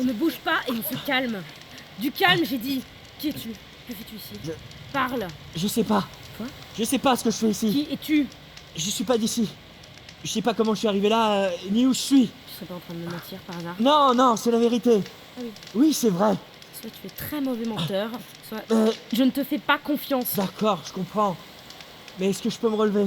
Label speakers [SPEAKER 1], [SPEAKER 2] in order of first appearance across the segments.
[SPEAKER 1] On ne bouge pas et on se calme. Du calme, j'ai dit. Qui es-tu? Que fais-tu ici? Parle.
[SPEAKER 2] Je sais pas.
[SPEAKER 1] Quoi?
[SPEAKER 2] Je sais pas ce que je fais ici.
[SPEAKER 1] Qui es-tu?
[SPEAKER 2] Je suis pas d'ici. Je sais pas comment je suis arrivé là, ni où je suis.
[SPEAKER 1] Tu serais pas en train de me mentir par hasard?
[SPEAKER 2] Non, c'est la vérité.
[SPEAKER 1] Ah oui.
[SPEAKER 2] Oui, c'est vrai.
[SPEAKER 1] Soit tu es très mauvais menteur, soit... Je ne te fais pas confiance.
[SPEAKER 2] D'accord, je comprends. Mais est-ce que je peux me relever?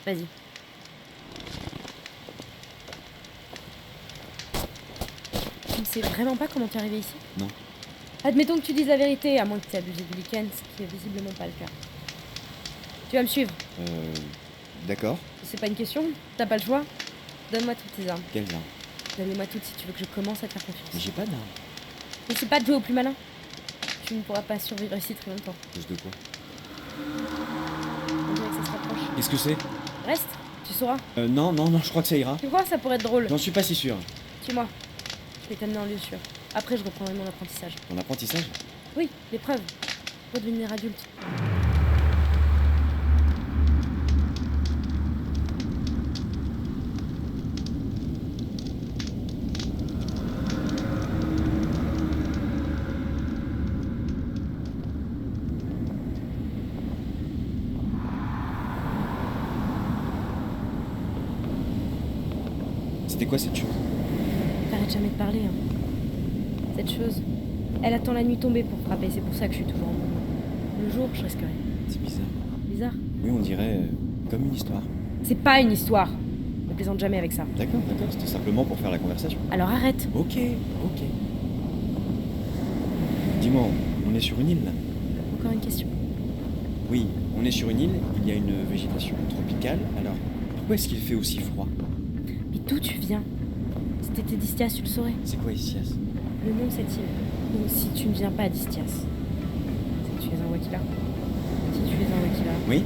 [SPEAKER 1] Vas-y. Tu ne sais vraiment pas comment tu es arrivé ici?
[SPEAKER 3] Non.
[SPEAKER 1] Admettons que tu dises la vérité, à moins que tu aies abusé du lichen, ce qui est visiblement pas le cas. Tu vas me suivre.
[SPEAKER 3] D'accord.
[SPEAKER 1] C'est pas une question, t'as pas le choix. Donne-moi toutes tes armes.
[SPEAKER 3] Quelles armes?
[SPEAKER 1] Donne-moi toutes si tu veux que je commence à te faire confiance.
[SPEAKER 3] Mais j'ai pas d'armes.
[SPEAKER 1] Mais c'est pas de jouer au plus malin. Tu ne pourras pas survivre ici très longtemps.
[SPEAKER 3] Cause de quoi?
[SPEAKER 1] On dirait que ça se rapproche.
[SPEAKER 3] Qu'est-ce que c'est?
[SPEAKER 1] Reste, tu sauras.
[SPEAKER 3] Non, je crois que ça ira.
[SPEAKER 1] Tu vois, ça pourrait être drôle.
[SPEAKER 3] J'en suis pas si sûr.
[SPEAKER 1] Suis-moi. Je vais t'amener en lieu sûr. Après, je reprendrai mon apprentissage.
[SPEAKER 3] Ton apprentissage?
[SPEAKER 1] Oui, l'épreuve. Pour devenir adulte.
[SPEAKER 3] C'était quoi cette chose?
[SPEAKER 1] T'arrêtes jamais de parler, hein. Cette chose, elle attend la nuit tombée pour frapper. C'est pour ça que je suis toujours en mouvement. Le jour, je risque rien.
[SPEAKER 3] C'est bizarre.
[SPEAKER 1] Bizarre.
[SPEAKER 3] Oui, on dirait comme une histoire.
[SPEAKER 1] C'est pas une histoire. Ne plaisante jamais avec ça.
[SPEAKER 3] D'accord, c'était simplement pour faire la conversation.
[SPEAKER 1] Alors arrête.
[SPEAKER 3] Ok. Dis-moi, on est sur une île là?
[SPEAKER 1] Encore une question.
[SPEAKER 3] Oui, on est sur une île, il y a une végétation tropicale, alors pourquoi est-ce qu'il fait aussi froid?
[SPEAKER 1] Mais d'où tu viens? Si t'étais d'Istias, tu le saurais.
[SPEAKER 3] C'est quoi Istias?
[SPEAKER 1] Le nom de cette île. Ou si tu ne viens pas d'Istias. C'est que tu es un Wakila. Si tu es un Wakila.
[SPEAKER 3] Oui?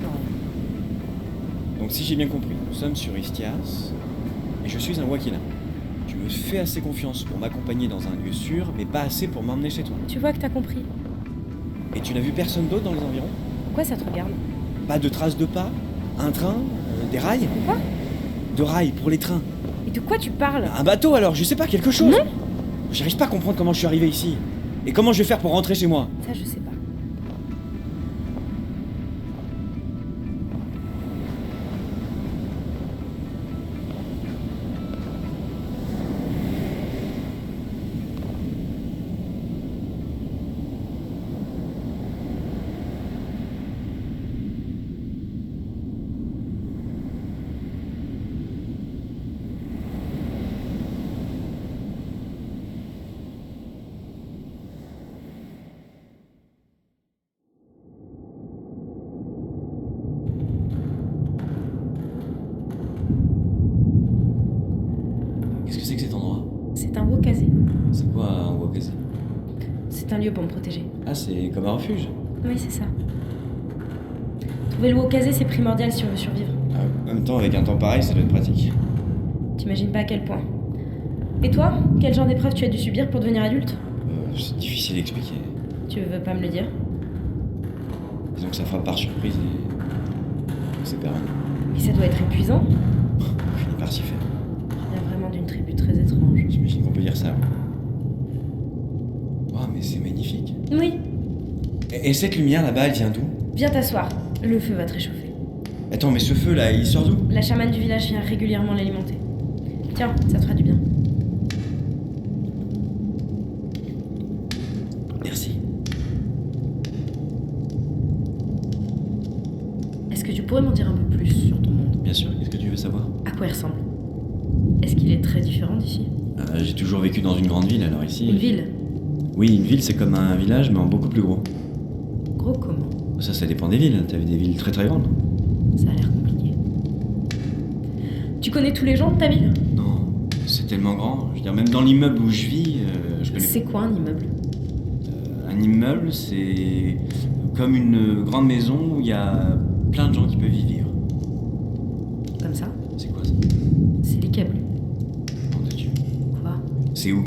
[SPEAKER 1] Non.
[SPEAKER 3] Donc si j'ai bien compris, nous sommes sur Istias, et je suis un Wakila. Tu me fais assez confiance pour m'accompagner dans un lieu sûr, mais pas assez pour m'emmener chez toi.
[SPEAKER 1] Tu vois que t'as compris.
[SPEAKER 3] Et tu n'as vu personne d'autre dans les environs?
[SPEAKER 1] Pourquoi ça te regarde?
[SPEAKER 3] Pas de traces de pas? Un train? Des rails?
[SPEAKER 1] De quoi?
[SPEAKER 3] De rails pour les trains.
[SPEAKER 1] Et de quoi tu parles?
[SPEAKER 3] Un bateau alors, je sais pas, quelque chose.
[SPEAKER 1] Non.
[SPEAKER 3] J'arrive pas à comprendre comment je suis arrivé ici. Et comment je vais faire pour rentrer chez moi?
[SPEAKER 1] Ça, je sais pas.
[SPEAKER 3] Qu'est-ce que c'est que cet endroit?
[SPEAKER 1] C'est un Wokazé.
[SPEAKER 3] C'est quoi un Wakazé?
[SPEAKER 1] C'est un lieu pour me protéger.
[SPEAKER 3] Ah, c'est comme un refuge.
[SPEAKER 1] Oui, c'est ça. Trouver le Wokazé, c'est primordial si on veut survivre.
[SPEAKER 3] En même temps, avec un temps pareil, ça doit être pratique.
[SPEAKER 1] T'imagines pas à quel point. Et toi, quel genre d'épreuve tu as dû subir pour devenir adulte?
[SPEAKER 3] C'est difficile à expliquer.
[SPEAKER 1] Tu veux pas me le dire?
[SPEAKER 3] Disons que ça frappe par surprise et c'est permanent.
[SPEAKER 1] Et ça doit être épuisant.
[SPEAKER 3] On finit par s'y faire.
[SPEAKER 1] Tu viens vraiment d'une tribu très étrange.
[SPEAKER 3] J'imagine qu'on peut dire ça. Oh, mais c'est magnifique.
[SPEAKER 1] Oui,
[SPEAKER 3] Et cette lumière là-bas, elle vient d'où?
[SPEAKER 1] viens t'asseoir. Le feu va te réchauffer.
[SPEAKER 3] Attends, mais ce feu là, il sort d'où?
[SPEAKER 1] La chamane du village vient régulièrement l'alimenter. Tiens, ça te fera du bien.
[SPEAKER 3] Merci.
[SPEAKER 1] Est-ce que tu pourrais m'en dire un peu plus sur ton monde?
[SPEAKER 3] Bien sûr, qu'est-ce que tu veux savoir?
[SPEAKER 1] À quoi il ressemble? Est-ce qu'il est très différent d'ici?
[SPEAKER 3] J'ai toujours vécu dans une grande ville, alors ici...
[SPEAKER 1] Une ville?
[SPEAKER 3] Oui, une ville c'est comme un village, mais en beaucoup plus gros.
[SPEAKER 1] Gros comment?
[SPEAKER 3] Ça dépend des villes. T'as vu des villes très très grandes?
[SPEAKER 1] Ça a l'air compliqué. Tu connais tous les gens de ta ville?
[SPEAKER 3] Non, c'est tellement grand. Je veux dire, même dans l'immeuble où je vis, je connais...
[SPEAKER 1] C'est quoi un immeuble?
[SPEAKER 3] Un immeuble, c'est comme une grande maison où il y a plein de gens qui peuvent y vivre.
[SPEAKER 1] Comme ça?
[SPEAKER 3] C'est quoi ça?
[SPEAKER 1] C'est les câbles.
[SPEAKER 3] Nom de Dieu.
[SPEAKER 1] Quoi?
[SPEAKER 3] C'est où?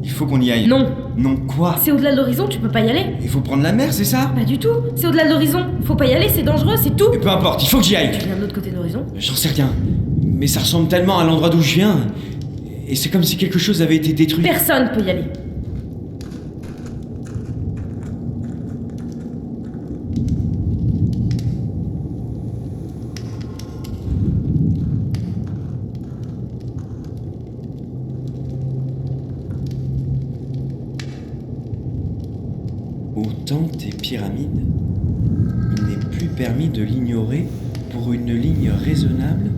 [SPEAKER 3] Il faut qu'on y aille.
[SPEAKER 1] Non!
[SPEAKER 3] Non, quoi?
[SPEAKER 1] C'est au-delà de l'horizon, tu peux pas y aller?
[SPEAKER 3] Il faut prendre la mer, c'est ça?
[SPEAKER 1] Pas du tout! C'est au-delà de l'horizon! Faut pas y aller, c'est dangereux, c'est tout!
[SPEAKER 3] Et peu importe, il faut que j'y aille.
[SPEAKER 1] Tu viens de l'autre côté de l'horizon?
[SPEAKER 3] J'en sais rien. Mais ça ressemble tellement à l'endroit d'où je viens. Et c'est comme si quelque chose avait été détruit.
[SPEAKER 1] Personne peut y aller.
[SPEAKER 3] Autant tes pyramides, il n'est plus permis de l'ignorer pour une ligne raisonnable,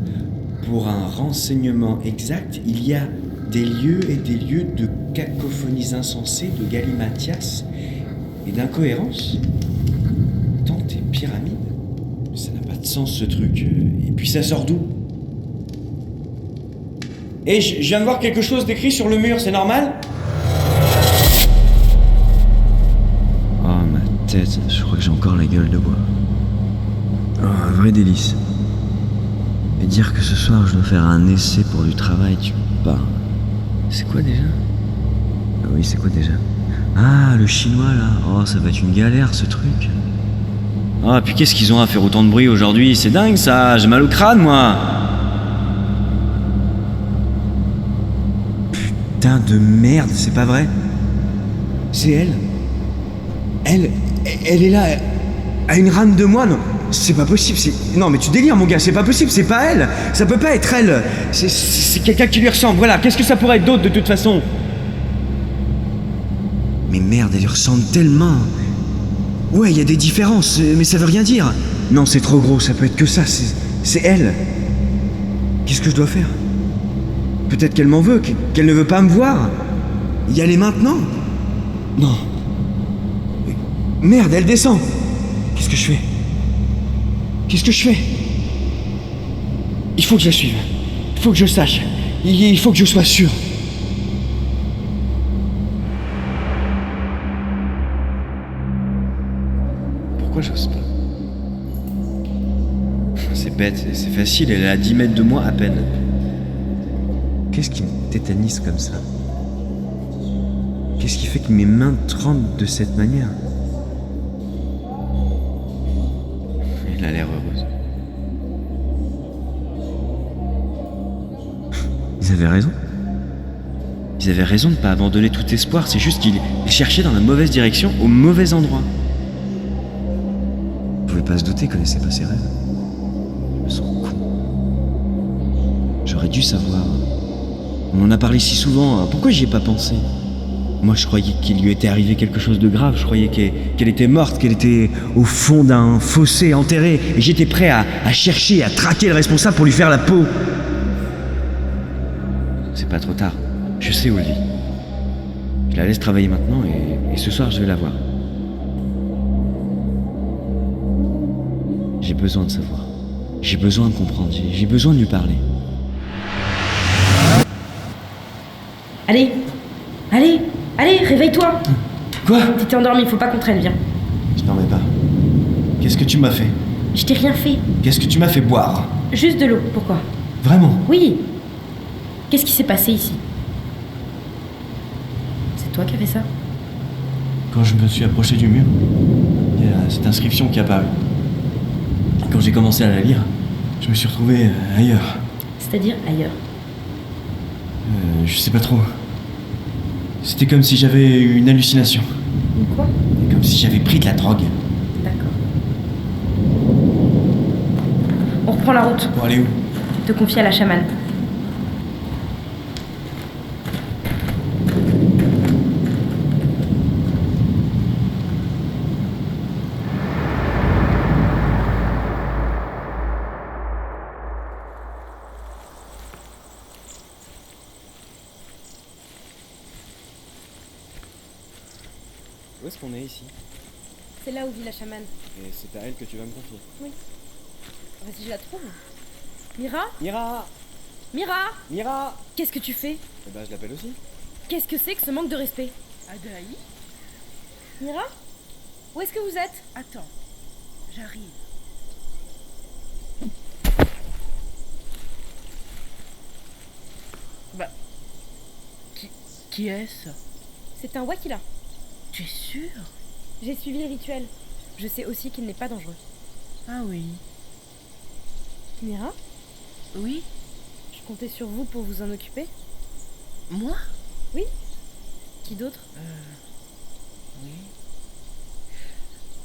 [SPEAKER 3] pour un renseignement exact. Il y a des lieux et des lieux de cacophonies insensées, de galimatias et d'incohérences. Autant tes pyramides, ça n'a pas de sens ce truc. Et puis ça sort d'où? Et je viens de voir quelque chose d'écrit sur le mur, c'est normal?
[SPEAKER 2] Tête, je crois que j'ai encore la gueule de bois. Oh, un vrai délice. Et dire que ce soir je dois faire un essai pour du travail, tu parles. C'est quoi déjà? Ah oui, c'est quoi déjà? Ah, le chinois là. Oh, ça va être une galère ce truc.
[SPEAKER 3] Ah, puis qu'est-ce qu'ils ont à faire autant de bruit aujourd'hui? C'est dingue ça, j'ai mal au crâne moi.
[SPEAKER 2] Putain de merde, c'est pas vrai? C'est elle. Elle est là, à une rame de moi, non? C'est pas possible, Non mais tu délires mon gars, c'est pas possible, c'est pas elle. Ça peut pas être elle.
[SPEAKER 3] C'est quelqu'un qui lui ressemble, voilà, qu'est-ce que ça pourrait être d'autre de toute façon?
[SPEAKER 2] Mais merde, elle lui ressemble tellement. Ouais, il y a des différences, mais ça veut rien dire. Non, c'est trop gros, ça peut être que ça, c'est elle. Qu'est-ce que je dois faire? Peut-être qu'elle m'en veut, qu'elle ne veut pas me voir. Y aller maintenant? Non. Merde, elle descend. Qu'est-ce que je fais? Qu'est-ce que je fais? Il faut que je la suive. Il faut que je sache. Il faut que je sois sûr.
[SPEAKER 3] Pourquoi j'ose pas? C'est bête, c'est facile, elle est à 10 mètres de moi à peine.
[SPEAKER 2] Qu'est-ce qui me tétanise comme ça? Qu'est-ce qui fait que mes mains tremblent de cette manière?
[SPEAKER 3] Elle a l'air heureuse.
[SPEAKER 2] Ils avaient raison.
[SPEAKER 3] Ils avaient raison de ne pas abandonner tout espoir, c'est juste qu'ils cherchaient dans la mauvaise direction, au mauvais endroit.
[SPEAKER 2] Je pouvais pas se douter qu'elle connaissait pas ses rêves. Je me sens con. J'aurais dû savoir. On en a parlé si souvent, pourquoi j'y ai pas pensé? Moi, je croyais qu'il lui était arrivé quelque chose de grave. Je croyais qu'elle était morte, qu'elle était au fond d'un fossé enterrée. Et j'étais prêt à chercher, à traquer le responsable pour lui faire la peau.
[SPEAKER 3] C'est pas trop tard. Je sais où elle vit. Je la laisse travailler maintenant et ce soir, je vais la voir. J'ai besoin de savoir. J'ai besoin de comprendre. J'ai besoin de lui parler.
[SPEAKER 1] Allez, allez, allez, réveille-toi.
[SPEAKER 3] Quoi?
[SPEAKER 1] Tu t'es endormi, faut pas qu'on traîne, viens.
[SPEAKER 3] Je n'en mets pas. Qu'est-ce que tu m'as fait?
[SPEAKER 1] Je t'ai rien fait.
[SPEAKER 3] Qu'est-ce que tu m'as fait boire?
[SPEAKER 1] Juste de l'eau, pourquoi?
[SPEAKER 3] Vraiment?
[SPEAKER 1] Oui. Qu'est-ce qui s'est passé ici? C'est toi qui as fait ça?
[SPEAKER 3] Quand je me suis approché du mur, il y a cette inscription qui est apparue. Quand j'ai commencé à la lire, je me suis retrouvé ailleurs.
[SPEAKER 1] C'est-à-dire ailleurs.
[SPEAKER 3] Je sais pas trop. C'était comme si j'avais eu une hallucination.
[SPEAKER 1] Une quoi?
[SPEAKER 3] Comme si j'avais pris de la drogue.
[SPEAKER 1] D'accord. On reprend la route.
[SPEAKER 3] Pour aller où?
[SPEAKER 1] Te confier à la chamane.
[SPEAKER 3] Où est-ce qu'on est ici?
[SPEAKER 1] C'est là où vit la chamane.
[SPEAKER 3] Et c'est à elle que tu vas me confier.
[SPEAKER 1] Oui. Vas-y, je la trouve. Mira?
[SPEAKER 3] Mira!
[SPEAKER 1] Mira!
[SPEAKER 3] Mira!
[SPEAKER 1] Qu'est-ce que tu fais?
[SPEAKER 3] Eh ben, je l'appelle aussi.
[SPEAKER 1] Qu'est-ce que c'est que ce manque de respect?
[SPEAKER 4] Adaï?
[SPEAKER 1] Mira? Où est-ce que vous êtes?
[SPEAKER 4] Attends, j'arrive. Bah... Qui est-ce?
[SPEAKER 1] C'est un Wakila.
[SPEAKER 4] Tu es sûr?
[SPEAKER 1] J'ai suivi le rituel. Je sais aussi qu'il n'est pas dangereux.
[SPEAKER 4] Ah oui.
[SPEAKER 1] Mira?
[SPEAKER 4] Oui?
[SPEAKER 1] Je comptais sur vous pour vous en occuper.
[SPEAKER 4] Moi?
[SPEAKER 1] Oui. Qui d'autre?
[SPEAKER 4] Oui.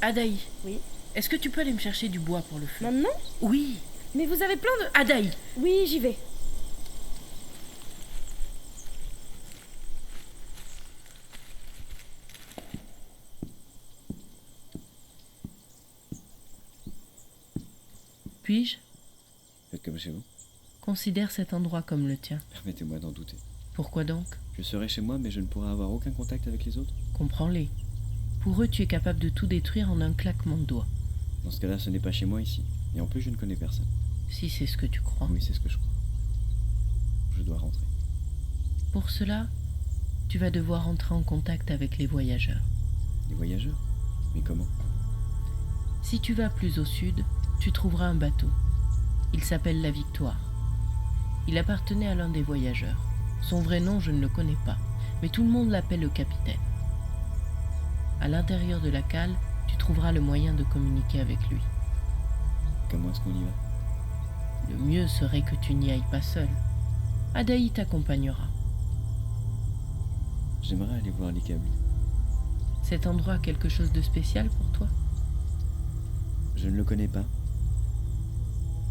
[SPEAKER 4] Adaï,
[SPEAKER 1] Oui.
[SPEAKER 4] est-ce que tu peux aller me chercher du bois pour le feu?
[SPEAKER 1] Maintenant?
[SPEAKER 4] Oui.
[SPEAKER 1] Mais vous avez plein de...
[SPEAKER 4] Adaï!
[SPEAKER 1] Oui, j'y vais.
[SPEAKER 4] Puis-je?
[SPEAKER 2] Faites comme chez vous.
[SPEAKER 4] Considère cet endroit comme le tien.
[SPEAKER 2] Permettez-moi d'en douter.
[SPEAKER 4] Pourquoi donc?
[SPEAKER 2] Je serai chez moi, mais je ne pourrai avoir aucun contact avec les autres.
[SPEAKER 4] Comprends-les. Pour eux, tu es capable de tout détruire en un claquement de doigts.
[SPEAKER 2] Dans ce cas-là, ce n'est pas chez moi ici. Et en plus, je ne connais personne.
[SPEAKER 4] Si c'est ce que tu crois.
[SPEAKER 2] Oui, c'est ce que je crois. Je dois rentrer.
[SPEAKER 4] Pour cela, tu vas devoir entrer en contact avec les voyageurs.
[SPEAKER 2] Les voyageurs? Mais comment?
[SPEAKER 4] Si tu vas plus au sud, tu trouveras un bateau. Il s'appelle la Victoire. Il appartenait à l'un des voyageurs. Son vrai nom, je ne le connais pas, mais tout le monde l'appelle le capitaine. À l'intérieur de la cale, tu trouveras le moyen de communiquer avec lui.
[SPEAKER 2] Comment est-ce qu'on y va?
[SPEAKER 4] Le mieux serait que tu n'y ailles pas seul. Adaï t'accompagnera.
[SPEAKER 2] J'aimerais aller voir les câbles.
[SPEAKER 4] Cet endroit a quelque chose de spécial pour toi?
[SPEAKER 2] Je ne le connais pas.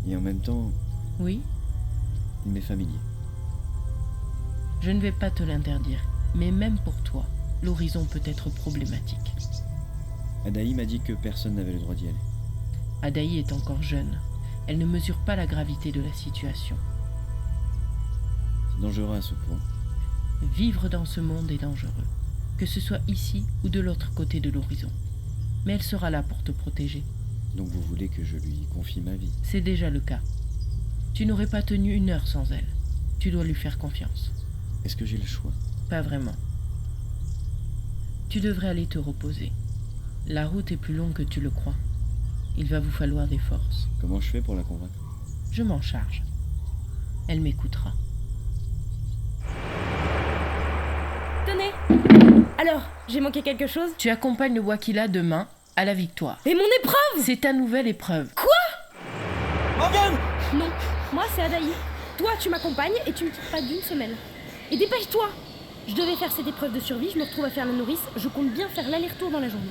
[SPEAKER 2] Et en même temps,
[SPEAKER 4] Oui,
[SPEAKER 2] il m'est familier.
[SPEAKER 4] je ne vais pas te l'interdire, mais même pour toi, l'horizon peut être problématique.
[SPEAKER 2] Adaï m'a dit que personne n'avait le droit d'y aller.
[SPEAKER 4] Adaï est encore jeune. Elle ne mesure pas la gravité de la situation.
[SPEAKER 2] C'est dangereux à ce point.
[SPEAKER 4] Vivre dans ce monde est dangereux, que ce soit ici ou de l'autre côté de l'horizon. Mais elle sera là pour te protéger.
[SPEAKER 2] Donc vous voulez que je lui confie ma vie?
[SPEAKER 4] C'est déjà le cas. Tu n'aurais pas tenu 1 heure sans elle. Tu dois lui faire confiance.
[SPEAKER 2] Est-ce que j'ai le choix?
[SPEAKER 4] Pas vraiment. Tu devrais aller te reposer. La route est plus longue que tu le crois. Il va vous falloir des forces.
[SPEAKER 2] Comment je fais pour la convaincre?
[SPEAKER 4] Je m'en charge. Elle m'écoutera.
[SPEAKER 1] Tenez. Alors, j'ai manqué quelque chose?
[SPEAKER 4] Tu accompagnes le Wakila demain à la Victoire.
[SPEAKER 1] Et mon épreuve?
[SPEAKER 4] C'est ta nouvelle épreuve.
[SPEAKER 3] Morgane!
[SPEAKER 1] Non, moi c'est Adaï. Toi, tu m'accompagnes et tu me quittes pas d'une semelle. Et dépêche-toi! Je devais faire cette épreuve de survie, je me retrouve à faire la nourrice, je compte bien faire l'aller-retour dans la journée.